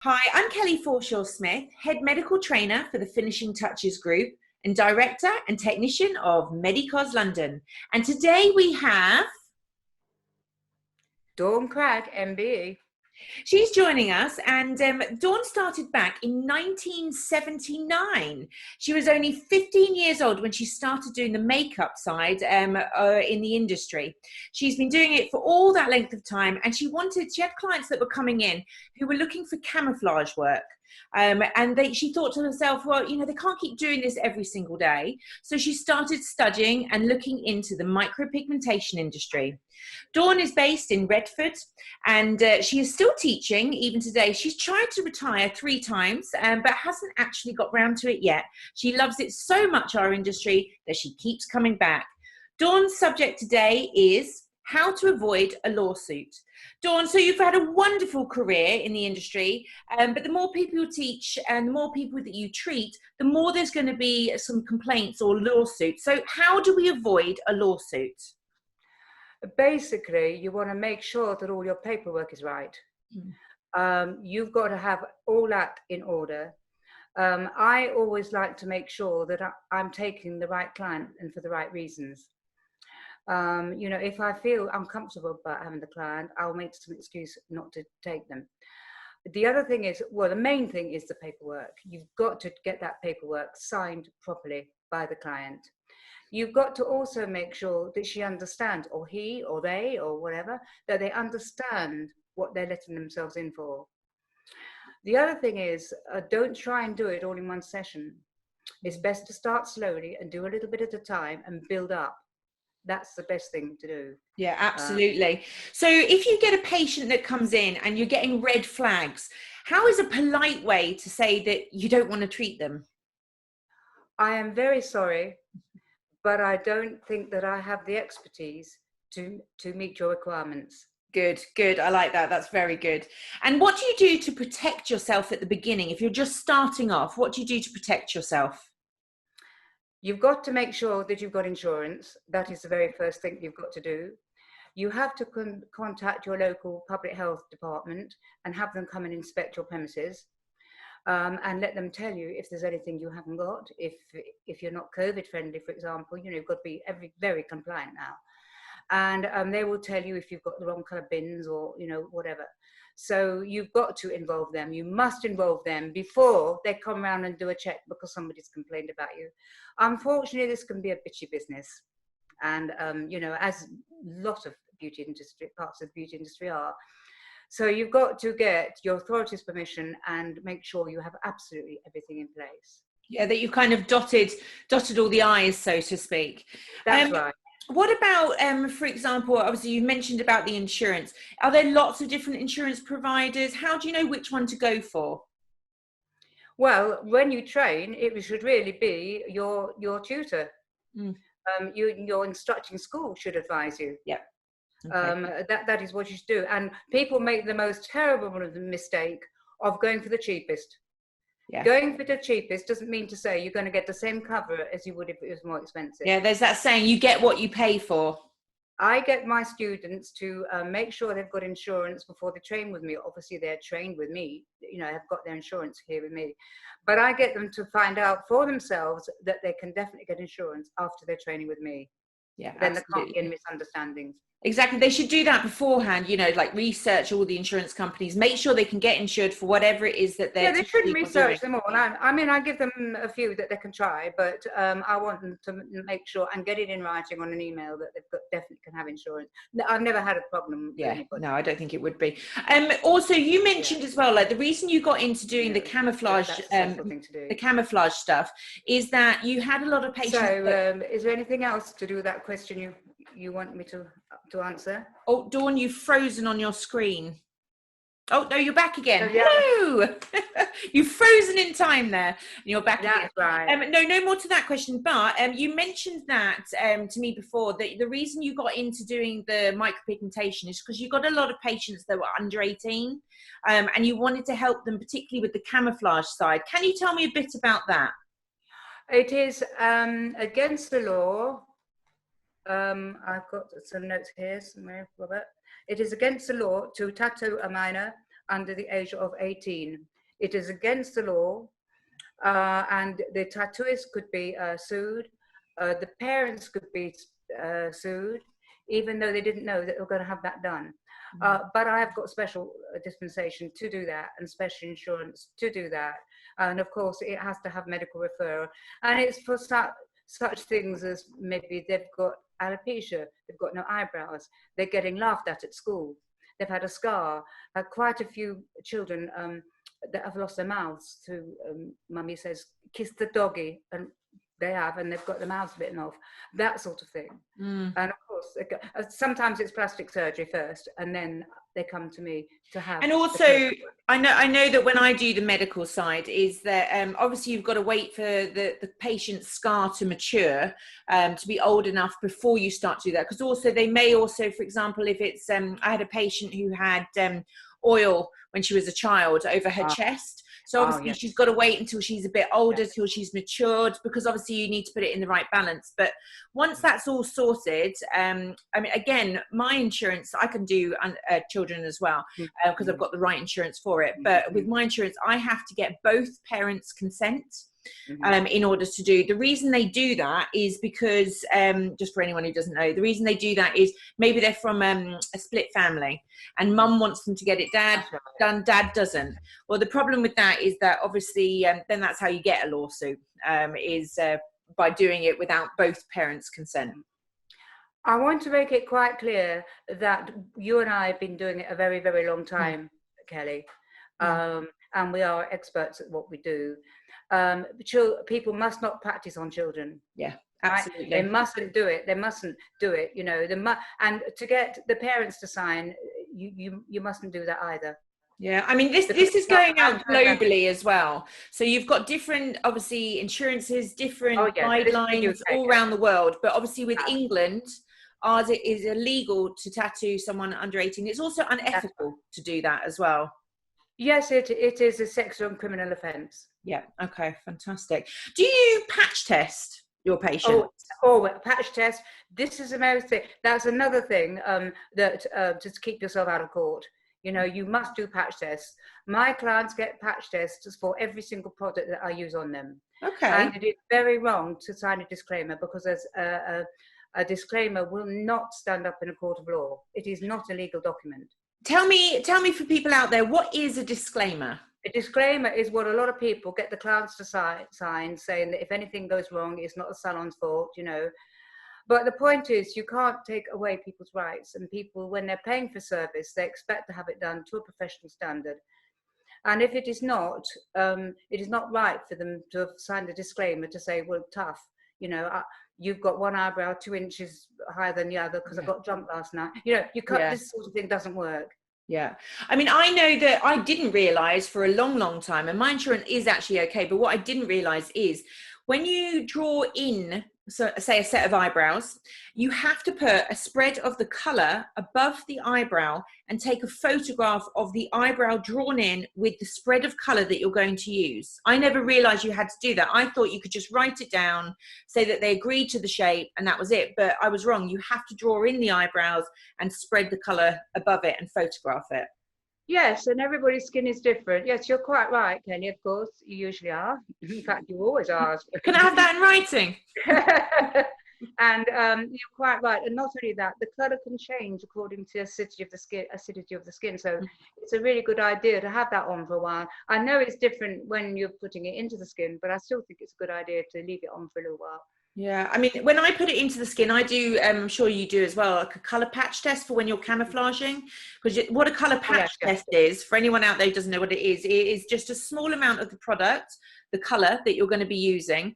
Hi, I'm Kelly Forshaw-Smith, Head Medical Trainer for the Finishing Touches Group and Director and Technician of Medicos London. And today we have Cragg MBE. She's joining us, and Dawn started back in 1979. She was only 15 years old when she started doing the makeup side in the industry. She's been doing it for all that length of time, and she had clients that were coming in who were looking for camouflage work. She thought to herself, well, they can't keep doing this every single day. So she started studying and looking into the micropigmentation industry. Dawn is based in Redford, and she is still teaching even today. She's tried to retire 3 times, but hasn't actually got round to it yet. She loves it so much, our industry, that she keeps coming back. Dawn's subject today is how to avoid a lawsuit. Dawn, so you've had a wonderful career in the industry, but the more people you teach and the more people that you treat, the more there's going to be some complaints or lawsuits. So how do we avoid a lawsuit? Basically, you want to make sure that all your paperwork is right. You've got to have all that in order. I always like to make sure that I'm taking the right client and for the right reasons. If I feel uncomfortable about having the client, I'll make some excuse not to take them. The other thing is, the main thing is the paperwork. You've got to get that paperwork signed properly by the client. You've got to also make sure that she understands, or he or they or whatever, that they understand what they're letting themselves in for. The other thing is, don't try and do it all in one session. It's best to start slowly and do a little bit at a time and build up. That's the best thing to do. Yeah, absolutely. So if you get a patient that comes in and you're getting red flags, how is a polite way to say that you don't want to treat them? I am very sorry, but I don't think that I have the expertise to meet your requirements. Good. I like that. That's very good. And what do you do to protect yourself at the beginning? If you're just starting off, what do you do to protect yourself? You've got to make sure that you've got insurance. That is the very first thing you've got to do. You have to contact your local public health department and have them come and inspect your premises, and let them tell you if there's anything you haven't got. If you're not COVID friendly, for example, you've got to be very compliant now. And they will tell you if you've got the wrong kind of bins or, whatever. So you've got to involve them. You must involve them before they come around and do a check because somebody's complained about you. Unfortunately, this can be a bitchy business. And, as a lot of parts of the beauty industry are. So you've got to get your authority's permission and make sure you have absolutely everything in place. Yeah, that you've kind of dotted all the I's, so to speak. That's right. What about, for example, obviously you mentioned about the insurance. Are there lots of different insurance providers? How do you know which one to go for? Well, when you train, it should really be your tutor. Your instructing school should advise you. Yeah. Okay. That is what you should do. And people make the most terrible mistake of going for the cheapest. Yeah. Going for the cheapest doesn't mean to say you're going to get the same cover as you would if it was more expensive. Yeah, there's that saying, you get what you pay for. I get my students to make sure they've got insurance before they train with me. Obviously, they're trained with me, have got their insurance here with me. But I get them to find out for themselves that they can definitely get insurance after they're training with me. Yeah, then there can't be any misunderstandings. Exactly. They should do that beforehand, like research all the insurance companies, make sure they can get insured for whatever it is that they're Yeah, they shouldn't research them all. I give them a few that they can try, but I want them to make sure and get it in writing on an email that they've got, definitely can have insurance. I've never had a problem with anybody. No, I don't think it would be. Also, you mentioned as well, like the reason you got into doing the camouflage, the camouflage stuff is that you had a lot of patients. So is there anything else to do with that question you want me to answer? Oh, Dawn, you've frozen on your screen. Oh, no, you're back again. Hello. You've frozen in time there. You're back again. Right. No more to that question. But you mentioned that to me before, that the reason you got into doing the micropigmentation is because you got a lot of patients that were under 18 and you wanted to help them, particularly with the camouflage side. Can you tell me a bit about that? It is against the law. I've got some notes here somewhere, Robert. It is against the law to tattoo a minor under the age of 18. It is against the law, and the tattooist could be sued. The parents could be sued, even though they didn't know that they were going to have that done. But I have got special dispensation to do that, and special insurance to do that. And of course, it has to have medical referral. And it's for such things as maybe they've got alopecia, they've got no eyebrows, they're getting laughed at school, they've had a scar. Quite a few children that have lost their mouths to, mummy says, kiss the doggy, and they have, and they've got their mouths bitten off, that sort of thing. And of course, sometimes it's plastic surgery first, and then they come to me to have. And also, I know that when I do the medical side, is that obviously you've got to wait for the patient's scar to mature, to be old enough before you start to do that. Because also they may also, for example, if it's, I had a patient who had oil when she was a child over her chest. So obviously she's got to wait until she's a bit older, till she's matured, because obviously you need to put it in the right balance. But once that's all sorted, I mean, again, my insurance, I can do children as well, because I've got the right insurance for it. But with my insurance, I have to get both parents' consent. In order to do. The reason they do that is because, just for anyone who doesn't know, the reason they do that is maybe they're from a split family and mum wants them to get it done, dad doesn't. Well, the problem with that is that obviously then that's how you get a lawsuit, is by doing it without both parents' consent. I want to make it quite clear that you and I have been doing it a very, very long time, Kelly, and we are experts at what we do. People must not practice on children. Yeah, absolutely. Right? They mustn't do it. They mustn't do it. You know, and to get the parents to sign, you mustn't do that either. Yeah, I mean, this is going out globally as well. So you've got different, obviously, insurances, different guidelines all around the world. But obviously with England, ours it is illegal to tattoo someone under 18. It's also unethical to do that as well. Yes, it is a sexual and criminal offence. Yeah, okay, fantastic. Do you patch test your patients? Patch test. This is amazing. That's another thing that to keep yourself out of court. You know, you must do patch tests. My clients get patch tests for every single product that I use on them. Okay. And it is very wrong to sign a disclaimer, because there's a disclaimer will not stand up in a court of law. It is not a legal document. Tell me for people out there, what is a disclaimer? A disclaimer is what a lot of people get the clients to sign, saying that if anything goes wrong, it's not the salon's fault, you know. But the point is, you can't take away people's rights, and people, when they're paying for service, they expect to have it done to a professional standard. And if it is not right for them to have signed a disclaimer to say, well, tough, you know, you've got one eyebrow 2 inches higher than the other because I got jumped last night. You know, this sort of thing doesn't work. Yeah. I mean, I know that I didn't realize for a long, long time, and my insurance is actually okay, but what I didn't realize is when you draw in, so say a set of eyebrows, you have to put a spread of the color above the eyebrow and take a photograph of the eyebrow drawn in with the spread of color that you're going to use. I never realized you had to do that. I thought you could just write it down, say that they agreed to the shape, and that was it. But I was wrong. You have to draw in the eyebrows and spread the color above it and photograph it. Yes, and everybody's skin is different. Yes, you're quite right, Kenny. Of course, you usually are. In fact, you always are. Can I have that in writing? And you're quite right. And not only that, the colour can change according to the acidity of the skin. So it's a really good idea to have that on for a while. I know it's different when you're putting it into the skin, but I still think it's a good idea to leave it on for a little while. Yeah, I mean, when I put it into the skin, I do, I'm sure you do as well, like a colour patch test for when you're camouflaging. Because what a colour patch test is, for anyone out there who doesn't know what it is just a small amount of the product, the colour that you're going to be using,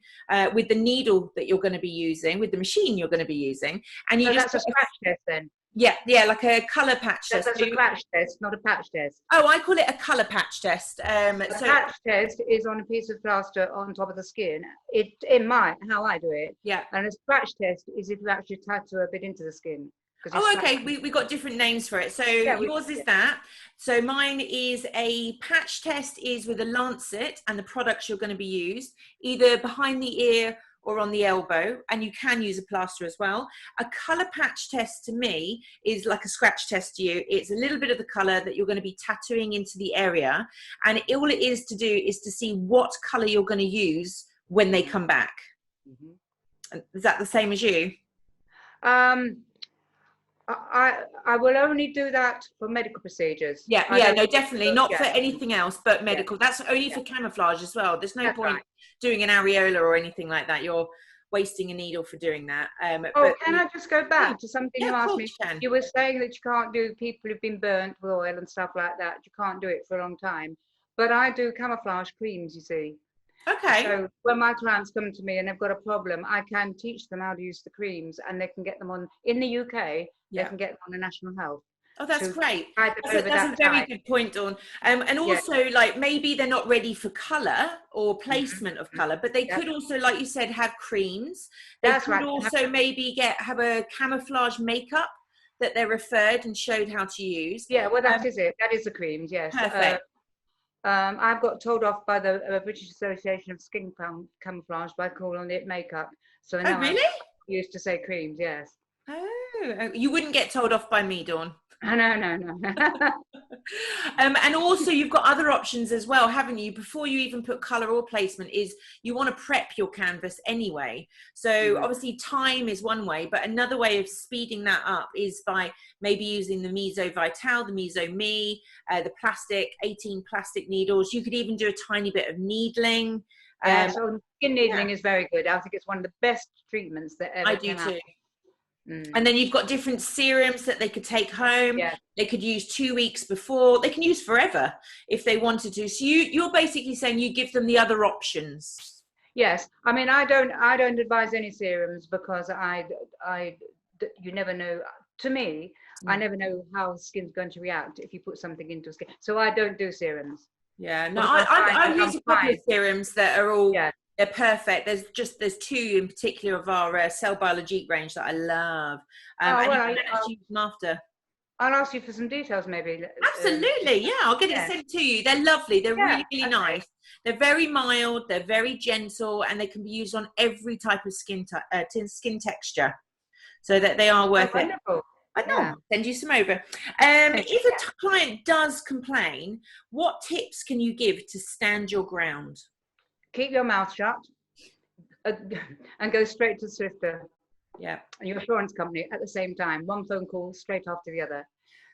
with the needle that you're going to be using, with the machine you're going to be using. And you that's a patch test then? Yeah, like a colour patch test. That's a patch test, not a patch test. Oh, I call it a colour patch test. A patch test is on a piece of plaster on top of the skin. How I do it. Yeah. And a patch test is if you actually tattoo a bit into the skin. Oh, okay. We got different names for it. So yours is that. So mine is a patch test is with a lancet and the products you're going to be used, either behind the ear or on the elbow, and you can use a plaster as well. A colour patch test to me is like a scratch test to you. It's a little bit of the colour that you're going to be tattooing into the area, and all it is to do is to see what colour you're going to use when they come back. Mm-hmm. Is that the same as you? I will only do that for medical procedures. Yeah, no, definitely not for anything else but medical. That's only for camouflage as well. There's no point doing an areola or anything like that. You're wasting a needle for doing that. But can I just go back to something you asked me? You were saying that you can't do people who've been burnt with oil and stuff like that. You can't do it for a long time. But I do camouflage creams, you see. Okay. So when my clients come to me and they've got a problem, I can teach them how to use the creams, and they can get them on in the UK. They can get them on the National Health. Oh, that's great. That's a very good point, Dawn. And also, like, maybe they're not ready for colour or placement of colour, but they could also, like you said, have creams. They could also maybe have a camouflage makeup that they're referred and showed how to use. Yeah, well, that is it. That is the creams, yes. Perfect. I've got told off by the British Association of Skin Camouflage by calling it makeup. So now really? I used to say creams, yes. Oh, you wouldn't get told off by me, Dawn. No. And also you've got other options as well, haven't you? Before you even put colour or placement, is you want to prep your canvas anyway. So obviously time is one way, but another way of speeding that up is by maybe using the Meso Vital, the Meso Me, the plastic, 18 plastic needles. You could even do a tiny bit of needling. So skin needling is very good. I think it's one of the best treatments that ever can happen. And then you've got different serums that they could take home. They could use 2 weeks before. They can use forever if they wanted to. So you're basically saying you give them the other options. Yes, I mean I don't advise any serums because you never know. To me, I never know how skin's going to react if you put something into skin. So I don't do serums. Yeah, no, I use a couple of serums that are all. They're perfect. There's two in particular of our cell biology range that I love. And you can actually use them after. I'll ask you for some details, maybe. Absolutely, I'll get it sent to you. They're lovely. They're really nice. They're very mild. They're very gentle, and they can be used on every type of skin texture, so that they are worth it. I know. I'll send you some over. If a client does complain, what tips can you give to stand your ground? Keep your mouth shut and go straight to Swifter. Yeah. And your insurance company at the same time. One phone call straight after the other,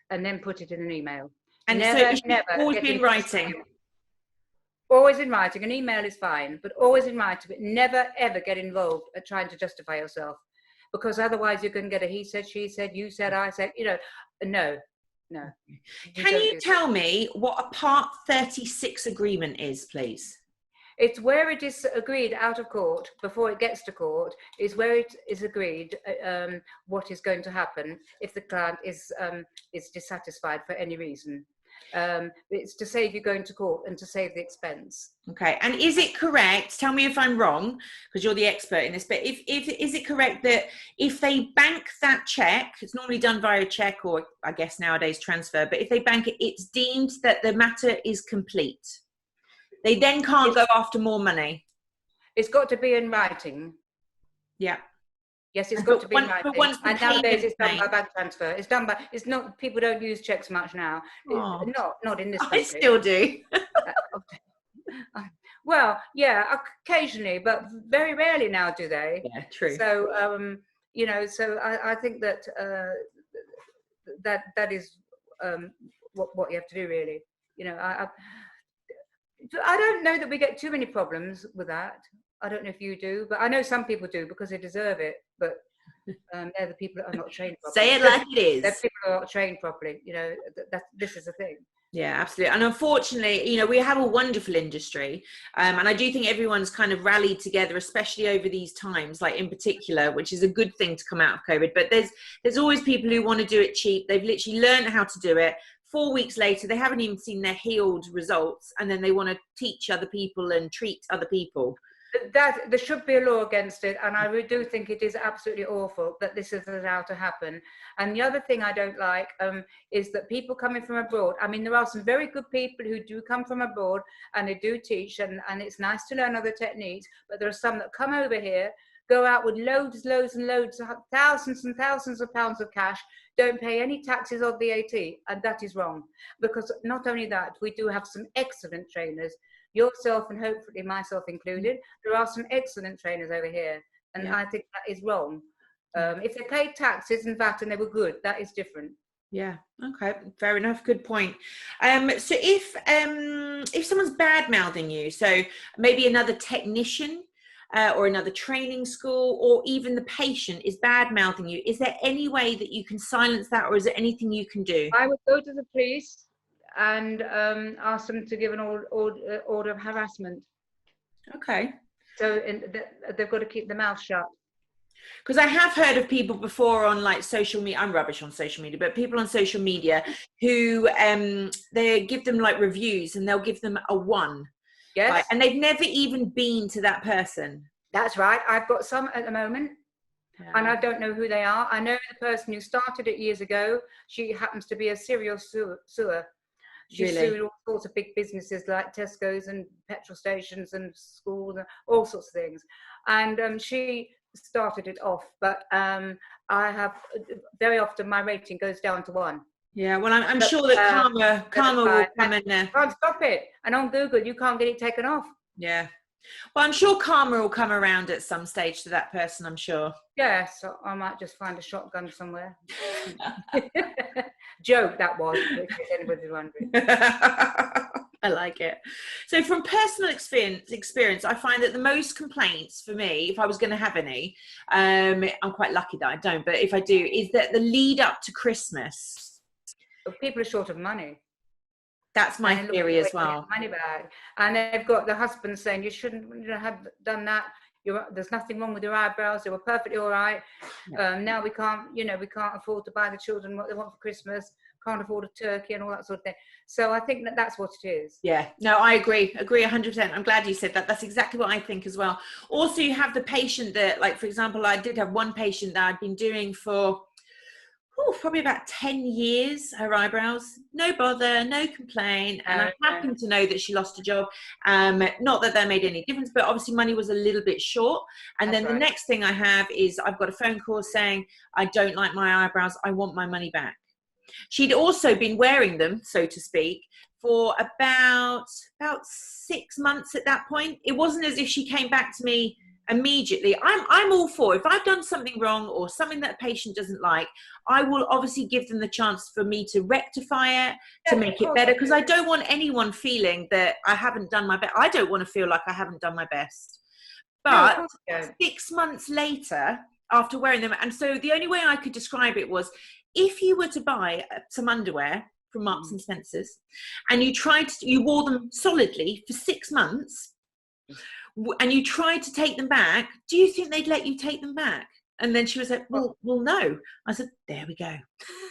and then put it in an email. And never always in writing. Always in writing. An email is fine, but always in writing. But never ever get involved at trying to justify yourself, because otherwise you can get a he said, she said, you said, I said. No. Can you tell me what a Part 36 agreement is, please? It's where it is agreed out of court, before it gets to court, is where it is agreed what is going to happen if the client is dissatisfied for any reason. It's to save you going to court and to save the expense. Okay, and is it correct, tell me if I'm wrong, because you're the expert in this, but is it correct that if they bank that check, it's normally done via check or I guess nowadays transfer, but if they bank it, it's deemed that the matter is complete? They then can't go after more money. It's got to be in writing. Yeah. Yes, it's got to be in writing. And nowadays it's done by bank transfer. It's not, people don't use checks much now. Not in this country. I still do. Well, yeah, occasionally, but very rarely now do they. Yeah, true. So, so I think that that is what you have to do, really. I don't know that we get too many problems with that. I don't know if you do, but I know some people do because they deserve it. But they're the people that are not trained properly. Say it like it is. They're people who are not trained properly. This is the thing. Yeah, absolutely. And unfortunately, we have a wonderful industry. And I do think everyone's kind of rallied together, especially over these times, like in particular, which is a good thing to come out of COVID. But there's always people who want to do it cheap. They've literally learned how to do it. 4 weeks later, they haven't even seen their healed results. And then they want to teach other people and treat other people. That there should be a law against it, and I really do think it is absolutely awful that this is allowed to happen. And the other thing I don't like is that people coming from abroad, I mean, there are some very good people who do come from abroad and they do teach, and it's nice to learn other techniques, but there are some that come over here, go out with loads and loads, thousands and thousands of pounds of cash, don't pay any taxes or VAT, and that is wrong. Because not only that, we do have some excellent trainers, yourself and hopefully myself included. There are some excellent trainers over here, and I think that is wrong. If they paid taxes and VAT and they were good, that is different. Yeah. Okay. Fair enough. Good point. So if someone's bad mouthing you, so maybe another technician or another training school, or even the patient is bad mouthing you, is there any way that you can silence that, or is there anything you can do? I would go to the police and ask them to give an order of harassment. Okay. So they've got to keep their mouth shut. Because I have heard of people before on like social media, I'm rubbish on social media, but people on social media who they give them like reviews and they'll give them a 1. Yes. Right? And they've never even been to that person. That's right. I've got some at the moment. Yeah. And I don't know who they are. I know the person who started it years ago. She happens to be a serial suer. She sued all sorts of big businesses like Tesco's and petrol stations and schools and all sorts of things. And she started it off, but I have very often my rating goes down to 1. Yeah, well, I'm sure that karma will come in there. Can't stop it. And on Google, you can't get it taken off. Yeah. Well, I'm sure karma will come around at some stage to that person, I'm sure. Yeah, so I might just find a shotgun somewhere. Joke that was, in case anybody's wondering. I like it. So from personal experience, I find that the most complaints for me, if I was going to have any, I'm quite lucky that I don't, but if I do, is that the lead up to Christmas. People are short of money. That's my theory as well. Money bag, and they've got the husband saying you shouldn't have done that. There's nothing wrong with your eyebrows. They were perfectly all right. Now we can't afford to buy the children what they want for Christmas. Can't afford a turkey and all that sort of thing. So I think that's what it is. Yeah, no, I agree 100%. I'm glad you said that. That's exactly what I think as well. Also, you have the patient that, like, for example, I did have one patient that I'd been doing for probably about 10 years, her eyebrows, no bother, no complaint. And I happened to know that she lost a job. Not that made any difference, but obviously money was a little bit short. And then the next thing I have is I've got a phone call saying, I don't like my eyebrows. I want my money back. She'd also been wearing them, so to speak, for about 6 months at that point. It wasn't as if she came back to me immediately. I'm all for, if I've done something wrong or something that a patient doesn't like, I will obviously give them the chance for me to rectify it, to make it better, because I don't want anyone feeling that I haven't done my best. I don't want to feel like I haven't done my best. But 6 months later, after wearing them, and so the only way I could describe it was, if you were to buy some underwear from Marks and Spencer's and you wore them solidly for 6 months and you tried to take them back, do you think they'd let you take them back? And then she was like, well, no. I said, there we go.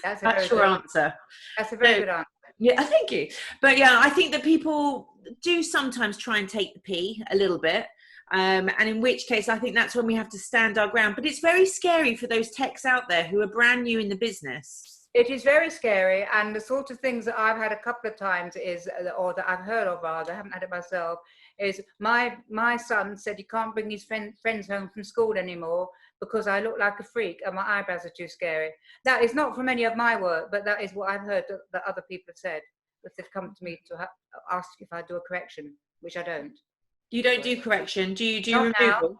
That's your answer. That's a very good answer. Yeah, thank you. But yeah, I think that people do sometimes try and take the pee a little bit. And in which case, I think that's when we have to stand our ground. But it's very scary for those techs out there who are brand new in the business. It is very scary. And the sort of things that I've had a couple of times is, or that I've heard of rather, I haven't had it myself, is my son said he can't bring his friends home from school anymore because I look like a freak and my eyebrows are too scary. That is not from any of my work, but that is what I've heard that other people have said, if they've come to me to ask if I do a correction, which I don't. You don't do correction? Do you Not removal? Now,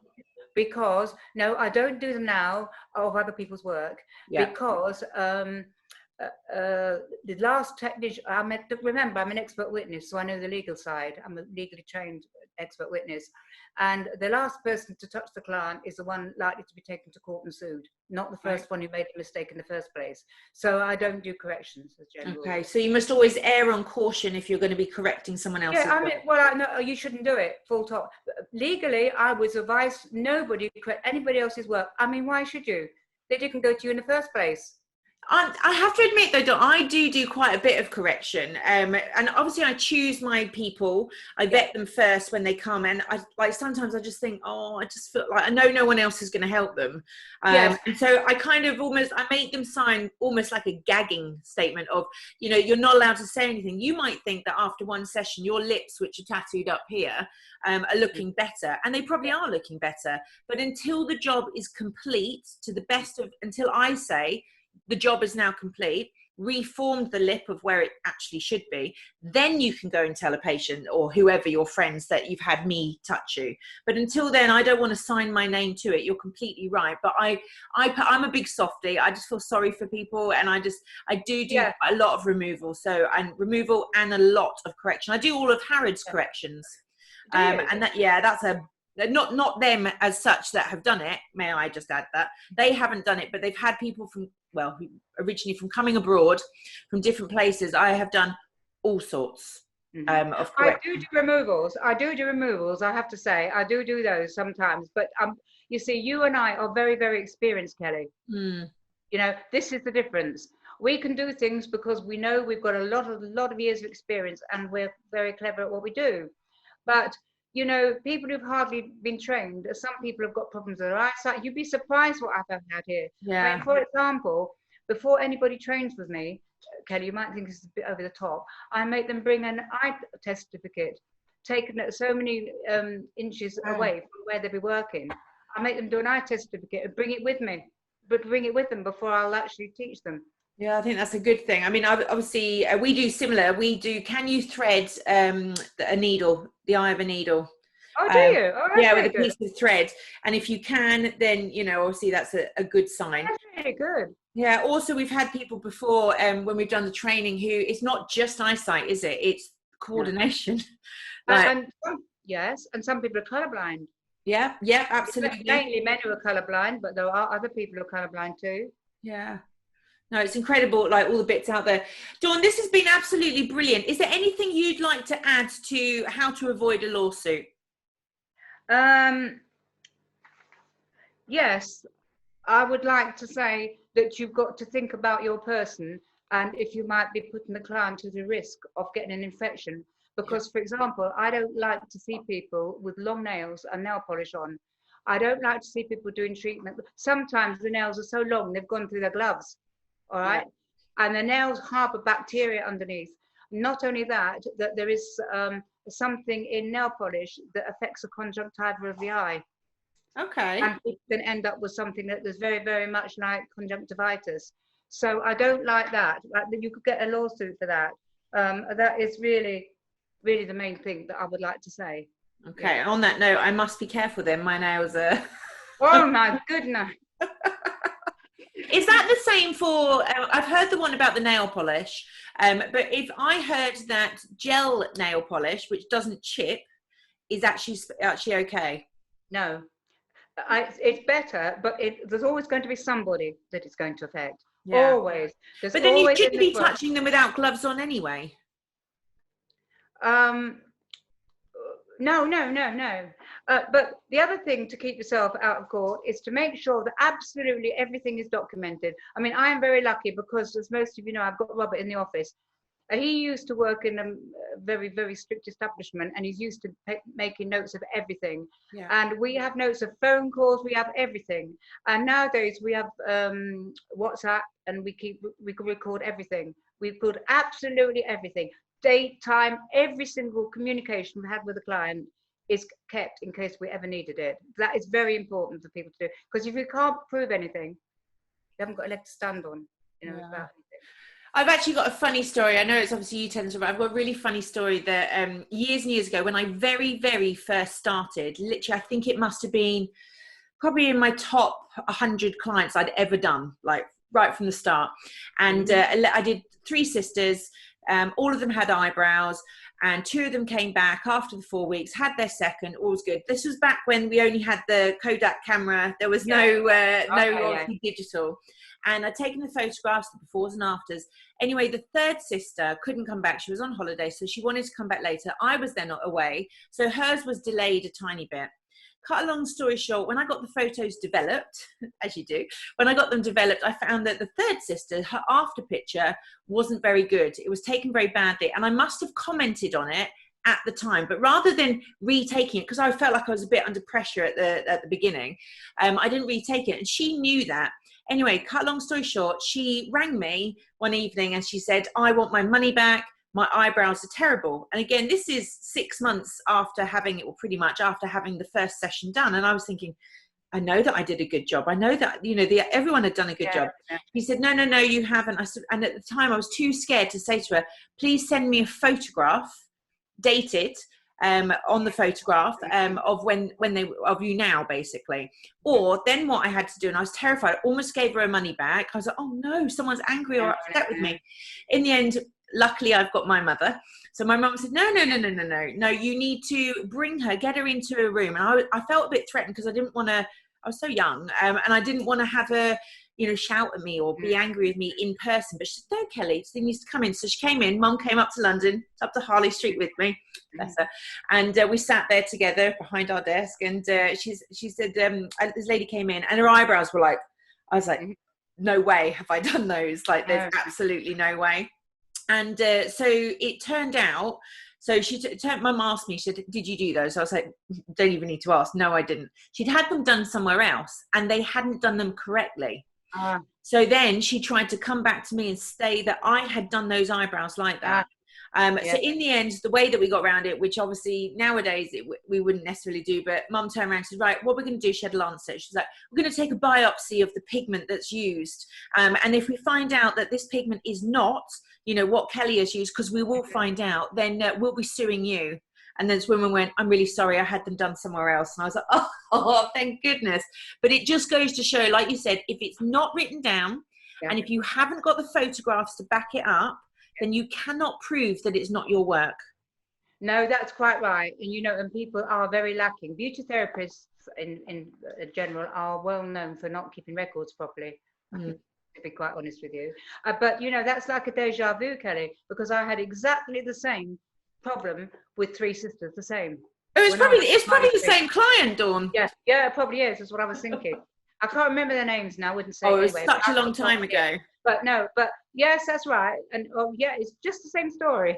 because, no, I don't do them now of other people's work, because the last technician, remember, I'm an expert witness, so I know the legal side. I'm a legally trained expert witness. And the last person to touch the client is the one likely to be taken to court and sued, not the first one who made a mistake in the first place. So I don't do corrections as general. Okay, so you must always err on caution if you're going to be correcting someone else's work. No, you shouldn't do it, full stop. Legally, I was advised nobody correct anybody else's work. I mean, why should you? They didn't go to you in the first place. I have to admit though, Dawn, I do quite a bit of correction, and obviously I choose my people. I vet them first when they come, and I like sometimes I just think, oh, I just feel like I know no one else is going to help them, and so I kind of I make them sign almost like a gagging statement of, you know, you're not allowed to say anything. You might think that after one session, your lips, which are tattooed up here, are looking better, and they probably are looking better, but until the job is complete, until I say the job is now complete, reformed the lip of where it actually should be, then you can go and tell a patient or whoever, your friends, that you've had me touch you. But until then, I don't want to sign my name to it. You're completely right. But I'm a big softie. I just feel sorry for people, and I do a lot of removal. Removal and a lot of correction. I do all of Harrod's corrections. And that's not them as such that have done it. May I just add that they haven't done it, but they've had people who originally from coming abroad from different places. I have done all sorts of corrections. I do do removals. I have to say, I do those sometimes. But you see, you and I are very, very experienced, Kelly. You know, this is the difference. We can do things because we know we've got a lot of years of experience, and we're very clever at what we do. But you know, people who've hardly been trained, some people have got problems with their eyesight. You'd be surprised what I've had here. Yeah. I mean, for example, before anybody trains with me, Kelly, you might think this is a bit over the top, I make them bring an eye test certificate, taken at so many inches away from where they'll be working. I make them do an eye test certificate and bring it with them before I'll actually teach them. Yeah, I think that's a good thing. I mean, obviously, we do similar. We do, can you thread a needle, the eye of a needle? Oh, do you? Oh, yeah, with a piece of thread. And if you can, then, you know, obviously that's a good sign. That's really good. Yeah, also we've had people before when we've done the training who, it's not just eyesight, is it? It's coordination. And some people are colourblind. Yeah, absolutely. Mainly men who are colourblind, but there are other people who are colourblind too. Yeah. No, it's incredible, like all the bits out there. Dawn, this has been absolutely brilliant. Is there anything you'd like to add to how to avoid a lawsuit? Yes, I would like to say that you've got to think about your person, and if you might be putting the client to the risk of getting an infection. Because, for example, I don't like to see people with long nails and nail polish on. I don't like to see people doing treatment. Sometimes the nails are so long, they've gone through their gloves. All right. Yeah. And the nails harbor bacteria underneath. Not only that, that there is something in nail polish that affects the conjunctiva of the eye. Okay. And it can end up with something that is very, very much like conjunctivitis. So I don't like that. You could get a lawsuit for that. That is really, really the main thing that I would like to say. Okay. Yeah. On that note, I must be careful then. My nails are... Oh my goodness. Is that the same for, I've heard the one about the nail polish, but if I heard that gel nail polish, which doesn't chip, is actually okay? No, it's better, but there's always going to be somebody that it's going to affect. Yeah. Always. But then you shouldn't be touching them without gloves on anyway. No. But the other thing to keep yourself out of court is to make sure that absolutely everything is documented. I mean, I am very lucky because, as most of you know, I've got Robert in the office. He used to work in a very, very strict establishment, and he's used to making notes of everything. Yeah. And we have notes of phone calls, we have everything. And nowadays we have WhatsApp, and we can record everything. We put absolutely everything. Date, time, every single communication we had with the client is kept in case we ever needed it. That is very important for people to do, because if you can't prove anything, you haven't got a leg to stand on, you know, about anything. I've actually got a funny story. I know it's obviously you tend to, but I've got a really funny story that years and years ago, when I very, very first started, literally, I think it must have been probably in my top 100 clients I'd ever done, like right from the start. And I did 3 sisters. All of them had eyebrows, and 2 of them came back after the 4 weeks, had their second, all was good. This was back when we only had the Kodak camera. There was no digital. And I'd taken the photographs, the befores and afters. Anyway, the 3rd sister couldn't come back. She was on holiday, so she wanted to come back later. I was then away, so hers was delayed a tiny bit. cut a long story short, when I got the photos developed, as you do, when I got them developed, I found that the third sister, her after picture wasn't very good. It was taken very badly. And I must have commented on it at the time, but rather than retaking it, because I felt like I was a bit under pressure at the beginning, I didn't retake it. And she knew that. Anyway, cut a long story short, she rang me one evening and she said, I want my money back. My eyebrows are terrible. And again, this is 6 months after having it, or pretty much after having the first session done. And I was thinking, I know that I did a good job. I know that, everyone had done a good job. He said, no, you haven't. I said, and at the time I was too scared to say to her, please send me a photograph dated on the photograph of when they of you now, basically. Or then what I had to do, and I was terrified, I almost gave her her money back. I was like, oh no, someone's angry or upset with me. In the end, luckily I've got my mother, so my mum said, no, you need to bring her, get her into a room. And I felt a bit threatened because I didn't want to, I was so young, and I didn't want to have her shout at me or be angry with me in person. But she said, no, Kelly, she needs to come in. So she came in. Mum came up to London, up to Harley Street with me, bless her, and we sat there together behind our desk. And she said, this lady came in, and her eyebrows were like, I was like, no way have I done those. Like, there's absolutely no way. And so it turned out. So Mum asked me, she said, did you do those? I was like, don't even need to ask. No, I didn't. She'd had them done somewhere else and they hadn't done them correctly. So then she tried to come back to me and say that I had done those eyebrows like that. So in the end, the way that we got around it, which obviously nowadays we wouldn't necessarily do, but Mum turned around and said, right, what we're going to do, she had a lancet. She's like, we're going to take a biopsy of the pigment that's used. And if we find out that this pigment is not, what Kelly has used, because we will find out, then we'll be suing you. And then this woman went, I'm really sorry, I had them done somewhere else. And I was like, oh, thank goodness. But it just goes to show, like you said, if it's not written down and if you haven't got the photographs to back it up, then you cannot prove that it's not your work. No, that's quite right. And, and people are very lacking. Beauty therapists in general are well known for not keeping records properly. To be quite honest with you. But, that's like a deja vu, Kelly, because I had exactly the same problem with three sisters, the same. Oh, it's probably the same client, Dawn. Yeah, it probably is. That's what I was thinking. I can't remember their names now. I wouldn't say. Oh, it was such a long time ago. But yes, that's right. And it's just the same story.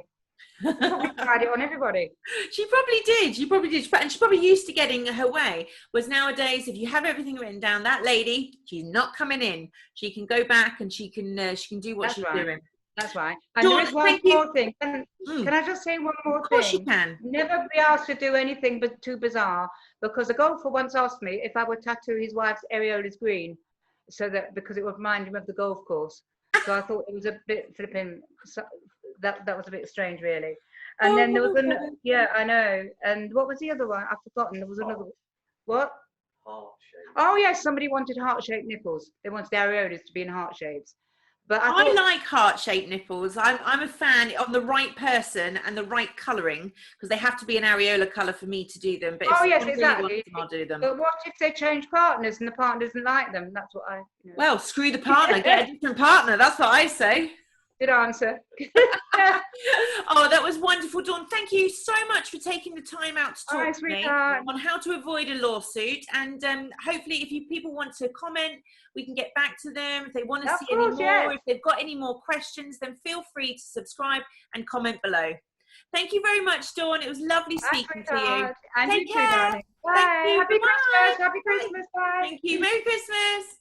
Probably tried it on everybody. She probably did. And she's probably used to getting her way. Whereas nowadays, if you have everything written down, that lady, she's not coming in. She can go back and she can do what she's doing. That's right. And there is one more thing. Can I just say one more thing? Of course you can. Never be asked to do anything but too bizarre, because a golfer once asked me if I would tattoo his wife's areolas green, because it would remind him of the golf course. So I thought it was a bit flipping. That was a bit strange, really. And then there was I know. And what was the other one? I've forgotten. There was another. What? Heart shape. Oh yes, somebody wanted heart-shaped nipples. They wanted their areolas to be in heart shapes. But I like heart-shaped nipples. I'm a fan of the right person and the right colouring, because they have to be an areola colour for me to do them. But if exactly. Really them, I'll do them. But what if they change partners and the partner doesn't like them? That's what I. Well, screw the partner. Get a different partner. That's what I say. Good answer. Oh, that was wonderful, Dawn. Thank you so much for taking the time out to talk to me on how to avoid a lawsuit. And hopefully, if people want to comment, we can get back to them. If they want to see any more, if they've got any more questions, then feel free to subscribe and comment below. Thank you very much, Dawn. It was lovely speaking to you. And Take you care. too, darling. Bye. Happy Christmas. Happy Christmas. Bye. Thank you. Merry Christmas.